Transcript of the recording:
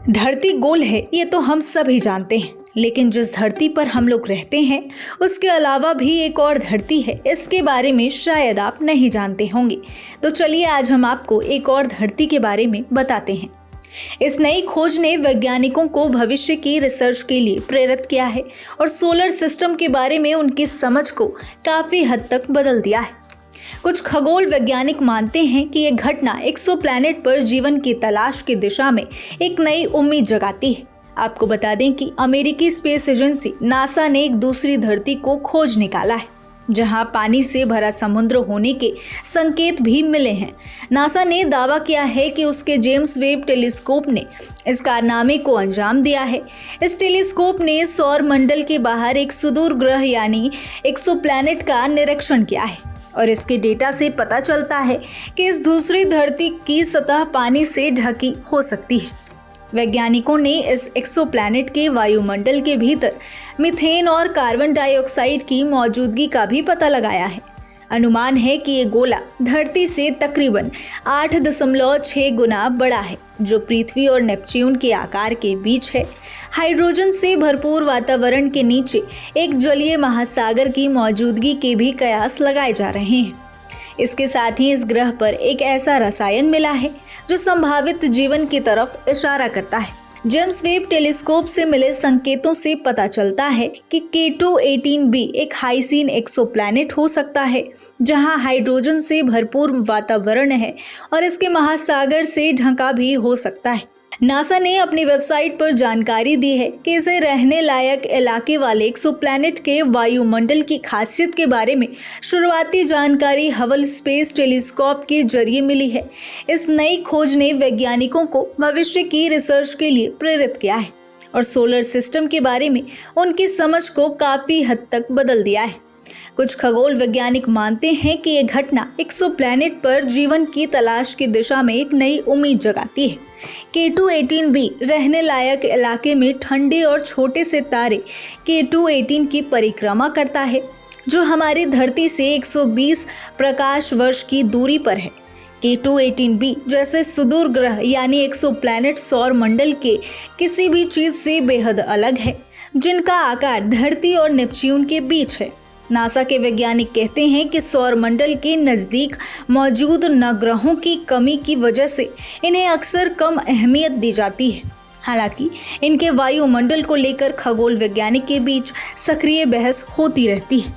धरती गोल है ये तो हम सभी जानते हैं, लेकिन जिस धरती पर हम लोग रहते हैं उसके अलावा भी एक और धरती है। इसके बारे में शायद आप नहीं जानते होंगे। तो चलिए आज हम आपको एक और धरती के बारे में बताते हैं। इस नई खोज ने वैज्ञानिकों को भविष्य की रिसर्च के लिए प्रेरित किया है और सोलर सिस्टम के बारे में उनकी समझ को काफी हद तक बदल दिया है। कुछ खगोल वैज्ञानिक मानते हैं कि यह घटना एक्सोप्लैनेट पर जीवन की तलाश की दिशा में एक नई उम्मीद जगाती है। आपको बता दें कि अमेरिकी स्पेस एजेंसी नासा ने एक दूसरी धरती को खोज निकाला है जहां पानी से भरा समुद्र होने के संकेत भी मिले हैं। नासा ने दावा किया है कि उसके जेम्स वेब टेलीस्कोप ने इस कारनामे को अंजाम दिया है। इस टेलीस्कोप ने सौर मंडल के बाहर एक सुदूर ग्रह यानी एक्सोप्लैनेट का निरीक्षण किया है और इसके डेटा से पता चलता है कि इस दूसरी धरती की सतह पानी से ढकी हो सकती है। वैज्ञानिकों ने इस एक्सोप्लैनेट के वायुमंडल के भीतर मीथेन और कार्बन डाइऑक्साइड की मौजूदगी का भी पता लगाया है। अनुमान है कि ये गोला धरती से तकरीबन 8.6 गुना बड़ा है, जो पृथ्वी और नेपच्यून के आकार के बीच है। हाइड्रोजन से भरपूर वातावरण के नीचे एक जलीय महासागर की मौजूदगी के भी कयास लगाए जा रहे हैं। इसके साथ ही इस ग्रह पर एक ऐसा रसायन मिला है जो संभावित जीवन की तरफ इशारा करता है। जेम्स वेब टेलीस्कोप से मिले संकेतों से पता चलता है कि K2-18b एक हाइसीन एक्सोप्लैनेट हो सकता है जहां हाइड्रोजन से भरपूर वातावरण है और इसके महासागर से ढका भी हो सकता है। नासा ने अपनी वेबसाइट पर जानकारी दी है कि इसे रहने लायक इलाके वाले एक्सोप्लैनेट के वायुमंडल की खासियत के बारे में शुरुआती जानकारी हबल स्पेस टेलीस्कोप के जरिए मिली है। इस नई खोज ने वैज्ञानिकों को भविष्य की रिसर्च के लिए प्रेरित किया है और सोलर सिस्टम के बारे में उनकी समझ को काफी हद तक बदल दिया है। कुछ खगोल वैज्ञानिक मानते हैं कि यह घटना एक्सोप्लैनेट पर जीवन की तलाश की दिशा में एक नई उम्मीद जगाती है। K2-18b रहने लायक इलाके में ठंडे और छोटे से तारे K2-18 की परिक्रमा करता है, जो हमारी धरती से 120 प्रकाश वर्ष की दूरी पर है। K2-18b जैसे सुदूर ग्रह यानी एक्सोप्लैनेट सौर मंडल के किसी भी चीज से बेहद अलग है, जिनका आकार धरती और नेपच्यून के बीच है। नासा के वैज्ञानिक कहते हैं कि सौर मंडल के नज़दीक मौजूद नवग्रहों की कमी की वजह से इन्हें अक्सर कम अहमियत दी जाती है। हालांकि इनके वायुमंडल को लेकर खगोल वैज्ञानिक के बीच सक्रिय बहस होती रहती है।